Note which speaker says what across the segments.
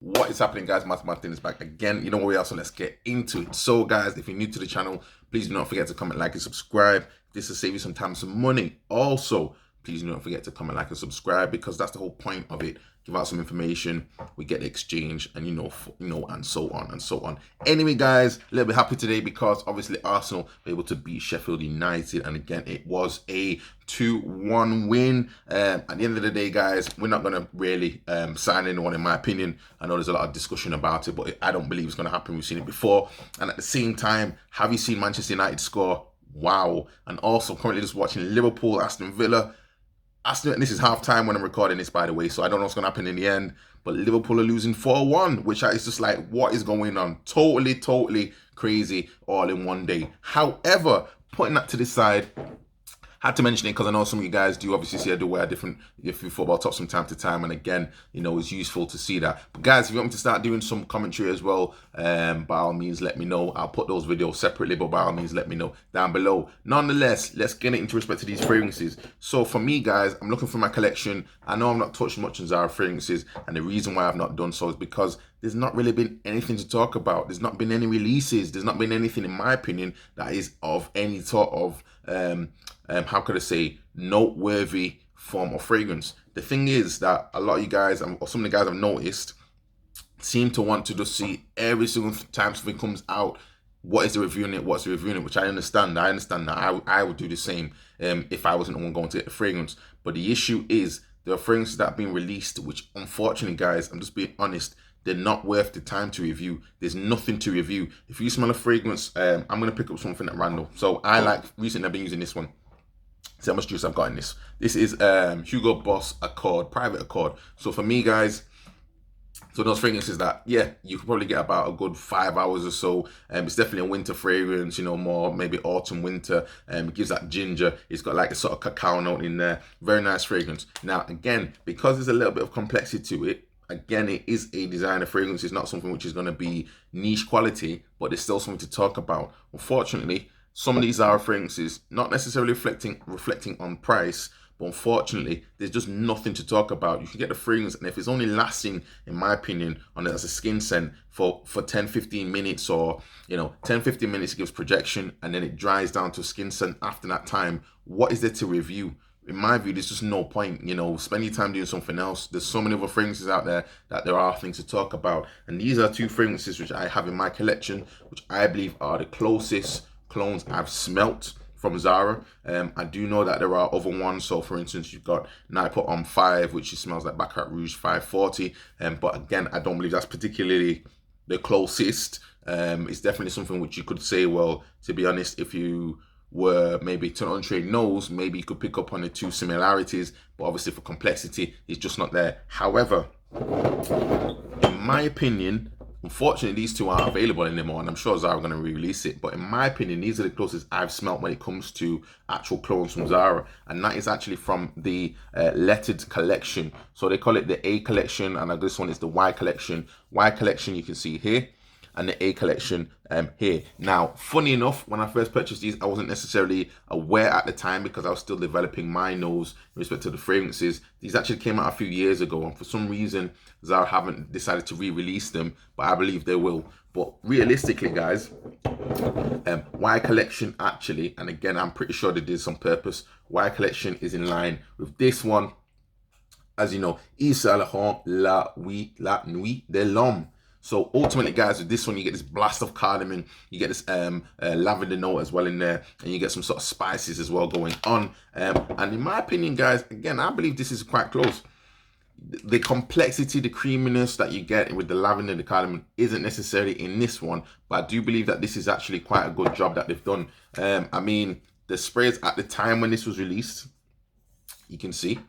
Speaker 1: What is happening, guys? Martin is back again. You know where we are, so let's get into it. So guys, if you're new to the channel, please do not forget to comment, like, and subscribe. This will save you some time, some money. Also, please do not forget to comment, like, and subscribe, because that's the whole point of it. Give out some information, we get the exchange, and and so on and so on. Anyway, guys, a little bit happy today because obviously Arsenal were able to beat Sheffield United, and again, it was a 2-1 win. At the end of the day, guys, we're not going to really sign anyone, in my opinion. I know there's a lot of discussion about it, but I don't believe it's going to happen. We've seen it before. And at the same time, have you seen Manchester United score? Wow. And also, currently just watching Liverpool, Aston Villa. This is half time when I'm recording this, by the way, so I don't know what's going to happen in the end. But Liverpool are losing 4-1, which is just like, what is going on? Totally crazy all in one day. However, putting that to the side, had to mention it because I know some of you guys do obviously see I do wear different football tops from time to time, and again, it's useful to see that. But guys, if you want me to start doing some commentary as well, by all means let me know. I'll put those videos separately, but by all means let me know down below. Nonetheless, let's get into respect to these fragrances. So for me, guys, I'm looking for my collection. I know I've not touched much on Zara fragrances, and the reason why I've not done so is because there's not really been anything to talk about. There's not been any releases. There's not been anything, in my opinion, that is of any sort of how could I say, noteworthy form of fragrance. The thing is that a lot of you guys, or some of the guys I've noticed, seem to want to just see every single time something comes out, what is the reviewing it, what's the reviewing it, which I understand that. I would do the same if I wasn't the one going to get the fragrance. But the issue is, there are fragrances that have been released, which unfortunately, guys, I'm just being honest, they're not worth the time to review. There's nothing to review. If you smell a fragrance, I'm going to pick up something at random. So recently I've been using this one. See how much juice I've got in this. This is Hugo Boss Accord, Private Accord. So for me, guys, so those fragrances that, yeah, you could probably get about a good 5 hours or so. It's definitely a winter fragrance, more maybe autumn, winter. It gives that ginger. It's got like a sort of cacao note in there. Very nice fragrance. Now, again, because there's a little bit of complexity to it, again, it is a designer fragrance. It's not something which is going to be niche quality, but there's still something to talk about. Unfortunately, some of these Zara fragrances, not necessarily reflecting on price, but unfortunately, there's just nothing to talk about. You can get the fragrance, and if it's only lasting, in my opinion, on it as a skin scent for 10-15 minutes, or 10-15 minutes, it gives projection, and then it dries down to a skin scent after that time, what is there to review? In my view, there's just no point, spend your time doing something else. There's so many other fragrances out there that there are things to talk about. And these are two fragrances which I have in my collection, which I believe are the closest clones I've smelt from Zara. I do know that there are other ones. So for instance, you've got Nightput on 5, which smells like Baccarat Rouge 540. But again, I don't believe that's particularly the closest. It's definitely something which you could say, well, to be honest, if you were maybe to an untrained nose, maybe you could pick up on the two similarities, but obviously for complexity, it's just not there. However, in my opinion, unfortunately, these two aren't available anymore, and I'm sure Zara are going to re-release it. But in my opinion, these are the closest I've smelt when it comes to actual clones from Zara, and that is actually from the lettered collection. So they call it the A collection, and this one is the Y collection. Y collection you can see here, and the A collection here. Now, funny enough, when I first purchased these, I wasn't necessarily aware at the time because I was still developing my nose in respect to the fragrances. These actually came out a few years ago, and for some reason, Zara haven't decided to re-release them, but I believe they will. But realistically, guys, Y collection actually, and again, I'm pretty sure they did some purpose, Y collection is in line with this one. As you know, il s'allume la nuit de l'homme. So ultimately, guys, with this one, you get this blast of cardamom, you get this lavender note as well in there, and you get some sort of spices as well going on. And in my opinion, guys, again, I believe this is quite close. The complexity, the creaminess that you get with the lavender and the cardamom isn't necessarily in this one, but I do believe that this is actually quite a good job that they've done. I mean, the sprays at the time when this was released, you can see,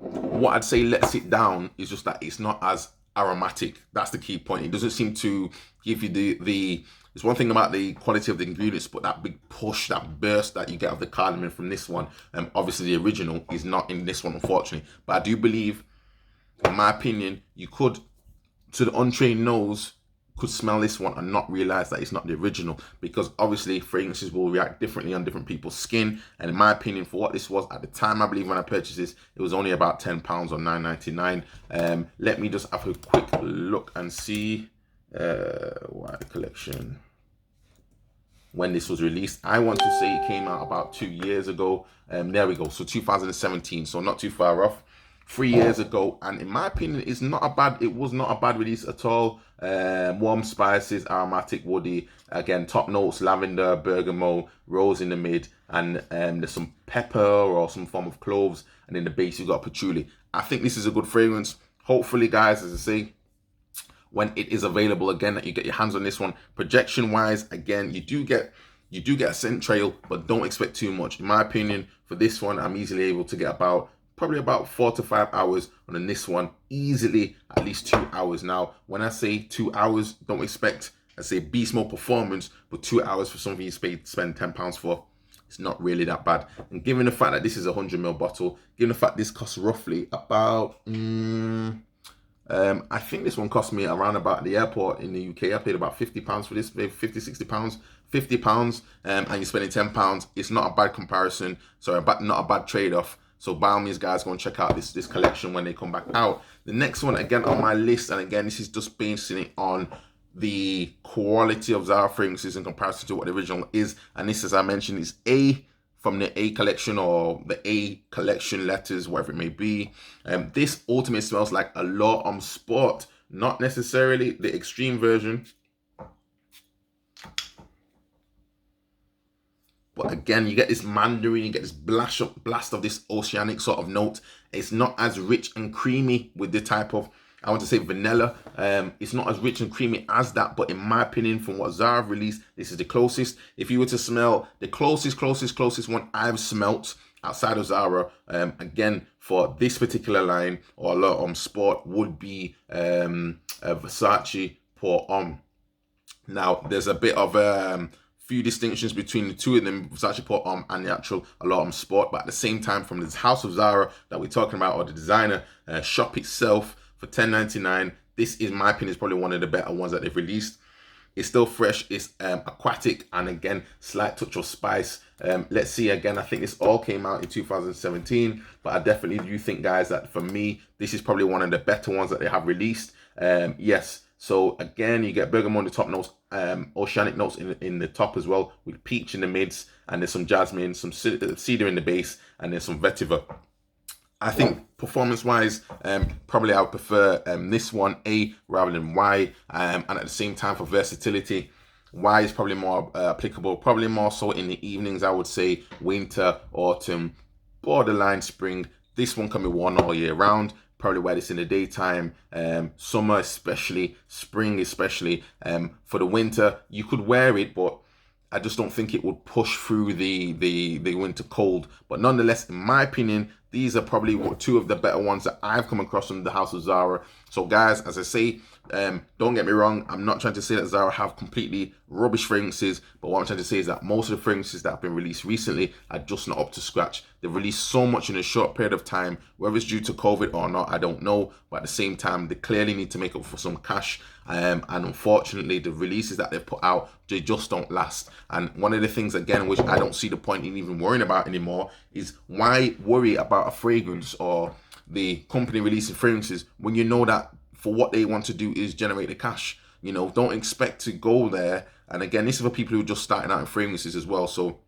Speaker 1: what I'd say lets it down is just that it's not as aromatic. That's the key point. It doesn't seem to give you the it's one thing about the quality of the ingredients, but that big push, that burst that you get of the cardamom from this one, obviously the original is not in this one, unfortunately. But I do believe, in my opinion, you could, to the untrained nose, could smell this one and not realize that it's not the original, because obviously fragrances will react differently on different people's skin. And in my opinion, for what this was at the time, I believe when I purchased this, it was only about £10 or £9.99. Let me just have a quick look and see why the collection, when this was released. I want to say it came out about 2 years ago. There we go. So 2017. So not too far off. 3 years ago, and in my opinion, it was not a bad release at all. Warm spices, aromatic, woody. Again, top notes: lavender, bergamot, rose in the mid, and there's some pepper or some form of cloves, and in the base you got patchouli. I think this is a good fragrance. Hopefully, guys, as I say, when it is available again, that you get your hands on this one. Projection wise, again, you do get a scent trail, but don't expect too much. In my opinion, for this one, I'm easily able to get probably about 4 to 5 hours on this one, easily at least 2 hours. Now, when I say 2 hours, don't expect, I say beast mode performance, but 2 hours for something you spend £10 for, it's not really that bad. And given the fact that this is a 100ml bottle, given the fact this costs roughly about, I think this one cost me around about the airport in the UK. I paid about £50 for this, maybe £50, £60, £50, and you're spending £10. It's not a bad comparison. Sorry, not a bad trade-off. So by all means, guys, go and check out this collection when they come back out. The next one, again, on my list, and again, this is just basing it on the quality of Zara fragrances in comparison to what the original is. And this, as I mentioned, is from the A collection, or the A collection letters, whatever it may be. This ultimately smells like a L'Homme Sport, not necessarily the extreme version. But again, you get this mandarin, you get this blast of this oceanic sort of note. It's not as rich and creamy with the type of, I want to say vanilla. It's not as rich and creamy as that, but in my opinion, from what Zara released, this is the closest. If you were to smell the closest one I've smelt outside of Zara, again, for this particular line, or L'Homme Sport, would be a Versace Pour Homme. Now, there's a bit of few distinctions between the two of them, Versace Pour Homme and the actual L'Homme Sport, but at the same time, from this house of Zara that we're talking about, or the designer shop itself, for $10.99, this, in my opinion, is probably one of the better ones that they've released. It's still fresh, it's aquatic, and again, slight touch of spice. Let's see, again, I think this all came out in 2017, but I definitely do think, guys, that for me, this is probably one of the better ones that they have released. Yes, so again, you get bergamot in the top notes, oceanic notes in the top as well, with peach in the mids, and there's some jasmine, some cedar in the base, and there's some vetiver. I think performance-wise, probably I would prefer this one, A, rather than Y. And at the same time, for versatility, Y is probably more applicable, probably more so in the evenings, I would say, winter, autumn, borderline spring. This one can be worn all year round. Probably wear this in the daytime, summer especially, spring especially. For the winter, you could wear it, but I just don't think it would push through the winter cold. But nonetheless, in my opinion, these are probably two of the better ones that I've come across from the house of Zara. So guys, as I say, don't get me wrong, I'm not trying to say that Zara have completely rubbish fragrances, but what I'm trying to say is that most of the fragrances that have been released recently are just not up to scratch. They've released so much in a short period of time, whether it's due to COVID or not, I don't know, but at the same time, they clearly need to make up for some cash, and unfortunately, the releases that they've put out, they just don't last. And one of the things, again, which I don't see the point in even worrying about anymore, is why worry about a fragrance or the company releasing fragrances when you know that for what they want to do is generate the cash. You know, don't expect to go there. And again, this is for people who are just starting out in fragrances as well, so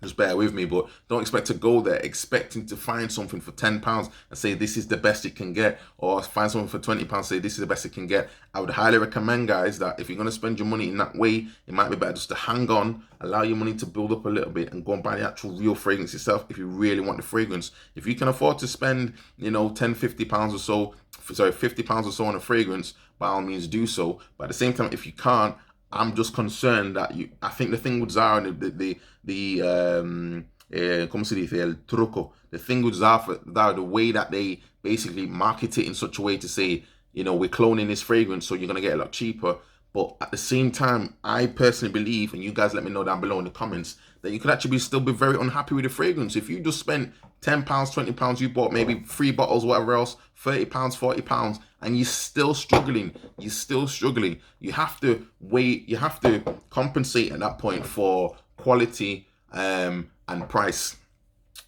Speaker 1: just bear with me, but don't expect to go there expecting to find something for £10 and say this is the best it can get, or find something for £20 and say this is the best it can get. I would highly recommend, guys, that if you're going to spend your money in that way, it might be better just to hang on, allow your money to build up a little bit, and go and buy the actual real fragrance yourself if you really want the fragrance. If you can afford to spend, you know, £50 or so on a fragrance, by all means do so. But at the same time, if you can't, I'm just concerned that I think the thing with Zara, como se dice, el truco, the thing with Zara, the way that they basically market it in such a way to say, you know, we're cloning this fragrance, so you're going to get a lot cheaper. But at the same time, I personally believe, and you guys let me know down below in the comments, that you could actually still be very unhappy with the fragrance. If you just spent £10, £20, you bought maybe 3 bottles, whatever else, £30, £40, and you're still struggling. You're still struggling. You have to wait, you have to compensate at that point for quality and price.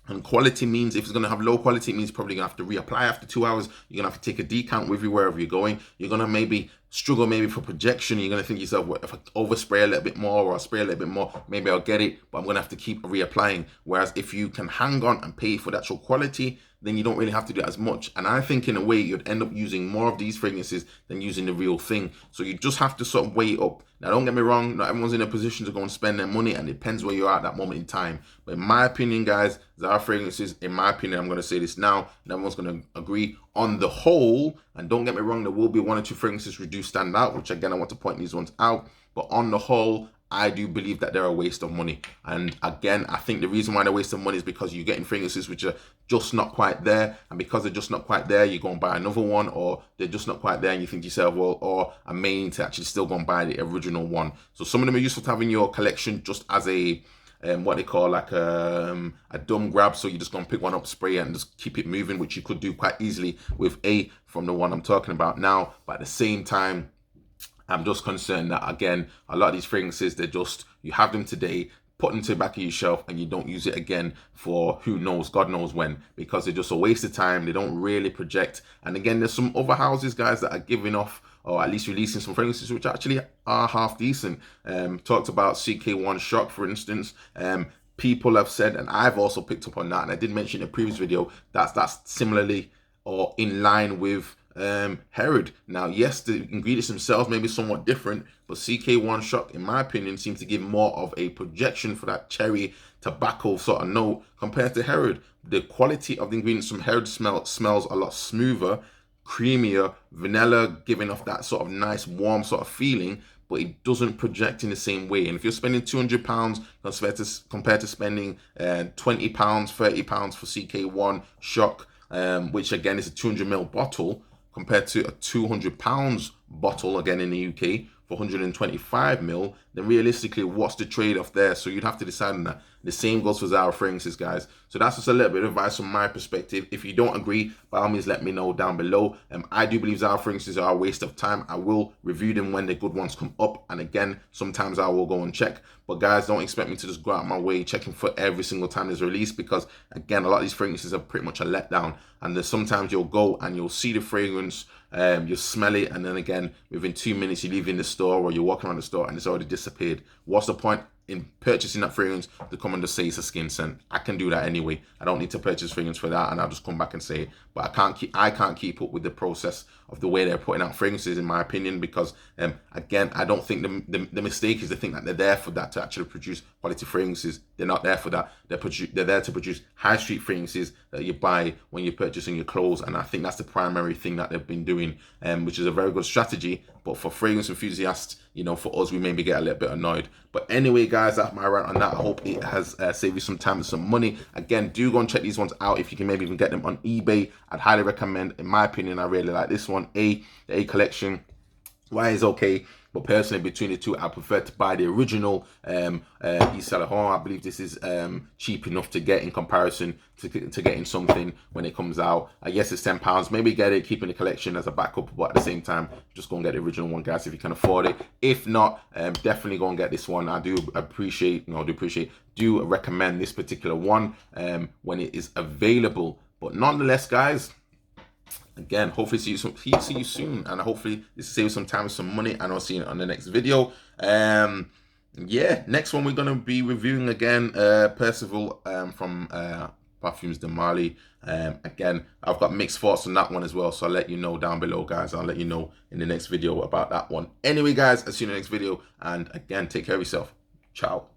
Speaker 1: And quality means, if it's going to have low quality, it means you're probably going to have to reapply after 2 hours. You're going to have to take a decant with you wherever you're going. You're going to maybe struggle maybe for projection. You're going to think to yourself, well, if I overspray a little bit more or I spray a little bit more, maybe I'll get it, but I'm going to have to keep reapplying. Whereas if you can hang on and pay for the actual quality, then you don't really have to do it as much. And I think in a way you'd end up using more of these fragrances than using the real thing. So you just have to sort of weigh up. Now, don't get me wrong, not everyone's in a position to go and spend their money, and it depends where you're at that moment in time. But in my opinion, guys, Zara fragrances, in my opinion, I'm going to say this now, and everyone's going to agree, on the whole, and don't get me wrong, there will be 1 or 2 fragrances who do stand out, which again, I want to point these ones out. But on the whole, I do believe that they're a waste of money. And again, I think the reason why they're a waste of money is because you're getting fragrances which are just not quite there. And because they're just not quite there, you go and buy another one, or they're just not quite there and you think to yourself, well, or I may need to actually still go and buy the original one. So some of them are useful to have in your collection just as a, what they call like a dumb grab. So you just go and pick one up, spray it, and just keep it moving, which you could do quite easily with a from the one I'm talking about now. But at the same time, I'm just concerned that, again, a lot of these fragrances, they're just, you have them today, put them to the back of your shelf, and you don't use it again for who knows, God knows when, because they're just a waste of time. They don't really project. And again, there's some other houses, guys, that are giving off, or at least releasing some fragrances which actually are half decent. Talked about CK1 Shock, for instance. People have said, and I've also picked up on that, and I did mention in a previous video, that's similarly or in line with Herod. Now, yes, the ingredients themselves may be somewhat different, but CK1 Shock, in my opinion, seems to give more of a projection for that cherry tobacco sort of note compared to Herod. The quality of the ingredients from Herod smells a lot smoother, creamier, vanilla, giving off that sort of nice warm sort of feeling, but it doesn't project in the same way. And if you're spending £200 compared to spending £20, £30 for CK1 Shock, which again is a 200ml bottle, compared to a £200 bottle, again in the UK, for 125ml, then realistically, what's the trade-off there? So you'd have to decide on that. The same goes for Zara fragrances, guys. So that's just a little bit of advice from my perspective. If you don't agree, by all means, let me know down below. I do believe Zara fragrances are a waste of time. I will review them when the good ones come up. And again, sometimes I will go and check. But guys, don't expect me to just go out my way checking for every single time there's a release, because again, a lot of these fragrances are pretty much a letdown. And there's sometimes you'll go and you'll see the fragrance, you'll smell it, and then again, within 2 minutes, you leave in the store or you're walking around the store and it's already disappeared. What's the point in purchasing that fragrance to come and just say it's a skin scent? I can do that anyway. I don't need to purchase fragrance for that, and I'll just come back and say it. But I can't keep up with the process of the way they're putting out fragrances, in my opinion, because again, I don't think the mistake is to think that they're there for that, to actually produce quality fragrances. They're not there for that. They're there to produce high street fragrances that you buy when you're purchasing your clothes, and I think that's the primary thing that they've been doing, which is a very good strategy. But for fragrance enthusiasts, you know, for us, we maybe get a little bit annoyed. But anyway, guys, that's my rant on that. I hope it has saved you some time and some money. Again, do go and check these ones out. If you can maybe even get them on eBay, I'd highly recommend. In my opinion, I really like this one. The A collection. Y is okay, but personally, between the two, I prefer to buy the original Yves Saint Laurent. I believe this is cheap enough to get in comparison to getting something when it comes out. I guess it's £10. Maybe get it, keep in the collection as a backup, but at the same time, just go and get the original one, guys, if you can afford it. If not, definitely go and get this one. I do recommend this particular one when it is available. But nonetheless, guys, again, hopefully see you soon, and hopefully this will save you some time and some money, and I'll see you on the next video. Yeah, next one we're gonna be reviewing again Percival from Parfums de Marly. Again, I've got mixed thoughts on that one as well, so I'll let you know down below, guys. I'll let you know in the next video about that one. Anyway, guys, I'll see you in the next video, and again, take care of yourself. Ciao.